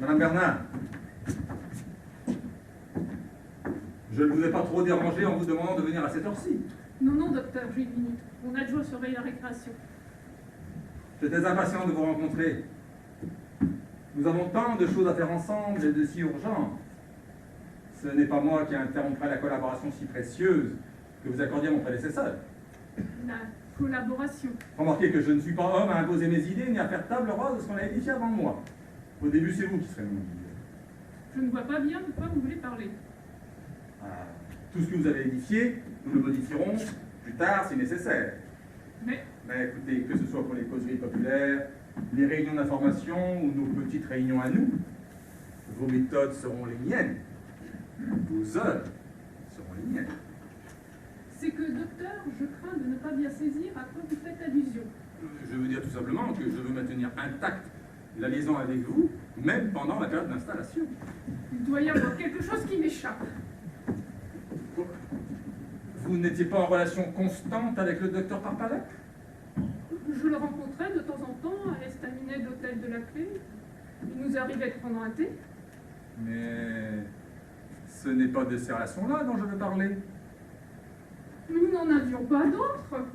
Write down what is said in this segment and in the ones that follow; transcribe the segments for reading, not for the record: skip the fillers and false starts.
Madame Bernard, je ne vous ai pas trop dérangé en vous demandant de venir à cette heure-ci. Non, non, docteur, j'ai une minute. Mon adjoint surveille la récréation. J'étais impatient de vous rencontrer. Nous avons tant de choses à faire ensemble et de si urgentes. Ce n'est pas moi qui interromprai la collaboration si précieuse que vous accordiez à mon prédécesseur. La collaboration. Remarquez que je ne suis pas homme à imposer mes idées ni à faire table rase de ce qu'on a édifié avant moi. Au début, c'est vous qui serez mon guide. Je ne vois pas bien de quoi vous voulez parler. Tout ce que vous avez édifié, nous le modifierons plus tard si nécessaire. Mais Écoutez, que ce soit pour les causeries populaires, les réunions d'information ou nos petites réunions à nous, vos méthodes seront les miennes. Vos œuvres seront les miennes. c'est que, docteur, je crains de ne pas bien saisir à quoi vous faites allusion. Je veux dire tout simplement que je veux maintenir intacte la liaison avec vous, même pendant la période d'installation. Il doit y avoir quelque chose qui m'échappe. Vous n'étiez pas en relation constante avec le docteur Parpalais? Je le rencontrais de temps en temps à l'estaminet de l'hôtel de la Clé. Il nous arrivait de prendre un thé. Mais ce n'est pas de ces relations-là dont je veux parler. Nous n'en avions pas d'autres.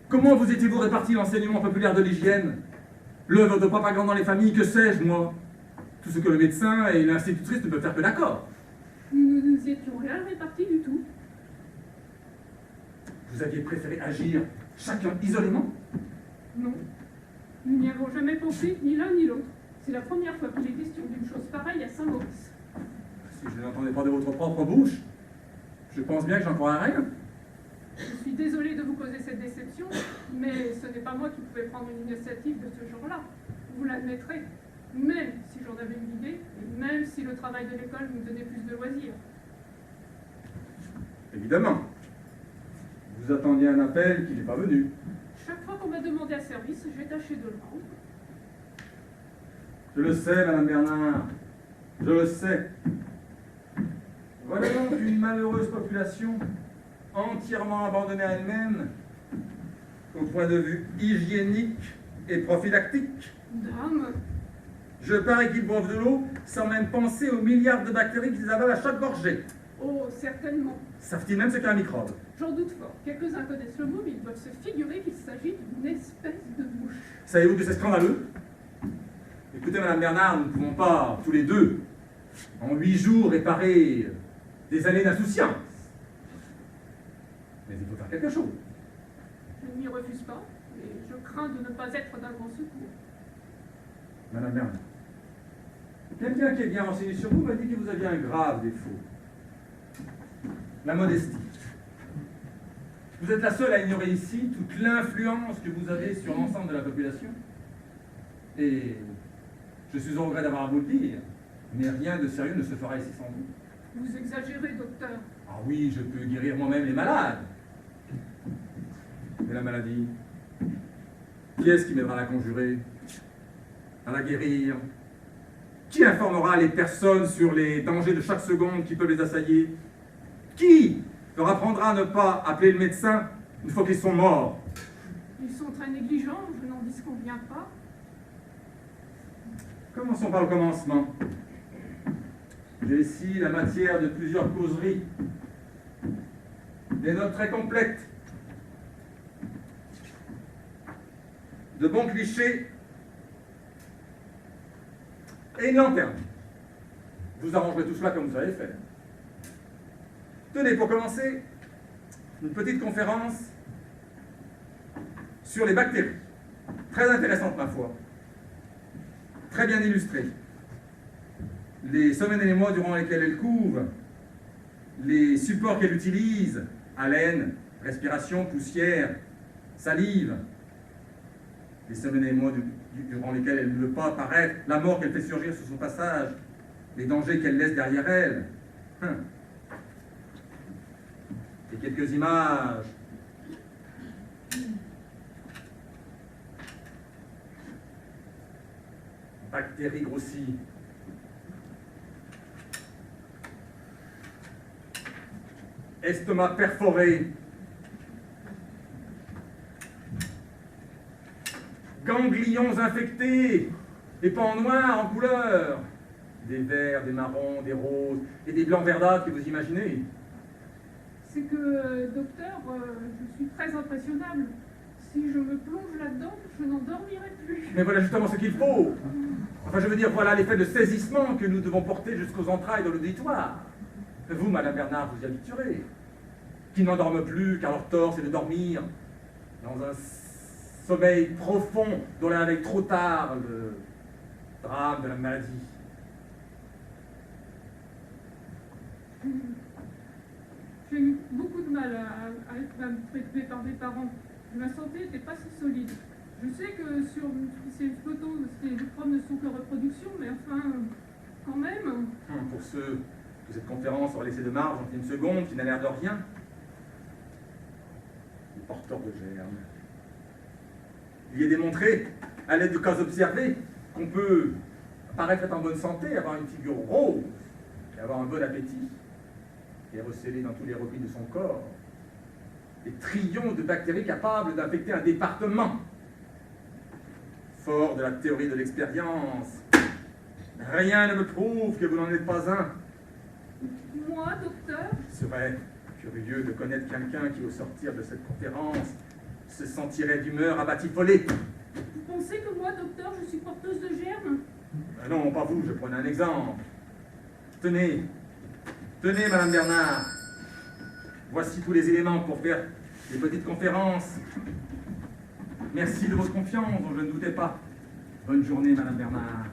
Comment vous étiez-vous réparti l'enseignement populaire de l'hygiène? L'œuvre de propagande dans les familles, que sais-je, moi? Tout ce que le médecin et l'institutrice ne peuvent faire que d'accord. Nous nous étions rien répartis du tout. Vous aviez préféré agir chacun isolément? Non. Nous n'y avons jamais pensé, ni l'un ni l'autre. C'est la première fois qu'il est question d'une chose pareille à Saint-Maurice. Si je n'entendais pas de votre propre bouche, je pense bien que j'en crois à rien. Je suis désolée de vous causer cette déception, mais ce n'est pas moi qui pouvais prendre une initiative de ce genre-là. Vous l'admettrez, même si j'en avais une idée, et même si le travail de l'école nous donnait plus de loisirs. Évidemment. Vous attendiez un appel qui n'est pas venu. Chaque fois qu'on m'a demandé un service, j'ai tâché de le rendre. Je le sais, Madame Bernard. Je le sais. Voilà donc une malheureuse population entièrement abandonnée à elle-même au point de vue hygiénique et prophylactique. Dame, Je parie qu'ils boivent de l'eau sans même penser aux milliards de bactéries qu'ils avalent à chaque gorgée. oh, certainement. Savent-ils même ce qu'est un microbe? J'en doute fort. Quelques-uns connaissent le mot, mais ils doivent se figurer qu'il s'agit d'une espèce de mouche. Savez-vous que c'est scandaleux? Écoutez, Madame Bernard, nous ne pouvons pas, tous les deux, en 8 jours, réparer des années d'insouciance. Mais il faut faire quelque chose. Je ne m'y refuse pas, mais je crains de ne pas être d'un grand secours. Madame Bernard, quelqu'un qui est bien renseigné sur vous m'a dit que vous aviez un grave défaut. La modestie. Vous êtes la seule à ignorer ici toute l'influence que vous avez sur l'ensemble de la population. Et je suis au regret d'avoir à vous le dire, mais rien de sérieux ne se fera ici sans vous. Vous exagérez, docteur. Ah oui, je peux guérir moi-même les malades. Mais la maladie, qui est-ce qui m'aidera à la conjurer, à la guérir? Qui informera les personnes sur les dangers de chaque seconde qui peuvent les assaillir? Qui leur apprendra à ne pas appeler le médecin une fois qu'ils sont morts? Ils sont très négligents, je n'en disconviens pas. Commençons par le commencement. J'ai ici la matière de plusieurs causeries. Des notes très complètes. De bons clichés. Et une lanterne. Vous arrangerez tout cela comme vous savez faire. Tenez, pour commencer, une petite conférence sur les bactéries. Très intéressante, ma foi. Très bien illustrée. Les semaines et les mois durant lesquels elle couvre, les supports qu'elle utilise, haleine, respiration, poussière, salive, les semaines et les mois durant lesquels elle ne veut pas apparaître, la mort qu'elle fait surgir sur son passage, les dangers qu'elle laisse derrière elle. Et quelques images. Bactéries grossies. Estomac perforé. Ganglions infectés. Et pas en noir, en couleur. Des verts, des marrons, des roses et des blancs verdâtres que vous imaginez. C'est que, docteur, je suis très impressionnable. Si je me plonge là-dedans, je n'en dormirai plus. Mais voilà justement ce qu'il faut. Enfin, je veux dire, voilà l'effet de saisissement que nous devons porter jusqu'aux entrailles de l'auditoire. Vous, Madame Bernard, vous y habituerez. Qui n'endorment plus, car leur tort, c'est de dormir dans un sommeil profond dont l'on avec trop tard le drame de la maladie. J'ai eu beaucoup de mal à être traitée par mes parents. Ma santé n'était pas si solide. Je sais que sur ces photos, ces preuves ne sont que reproduction, mais enfin, quand même. Pour ceux que cette conférence aura laissé de marge en une seconde, qui n'a l'air de rien, les porteurs de germes. Il est démontré, à l'aide de cas observés, qu'on peut paraître être en bonne santé, avoir une figure rose, et avoir un bon appétit, et recéler dans tous les replis de son corps des trillions de bactéries capables d'infecter un département. Fort de la théorie de l'expérience, rien ne me prouve que vous n'en êtes pas un. Moi, docteur? Je serais curieux de connaître quelqu'un qui, au sortir de cette conférence, se sentirait d'humeur abatifolée. Vous pensez que moi, docteur, je suis porteuse de germes? Non, pas vous, je prenais un exemple. Tenez, Madame Bernard. Voici tous les éléments pour faire des petites conférences. Merci de votre confiance, dont je ne doutais pas. Bonne journée, Madame Bernard.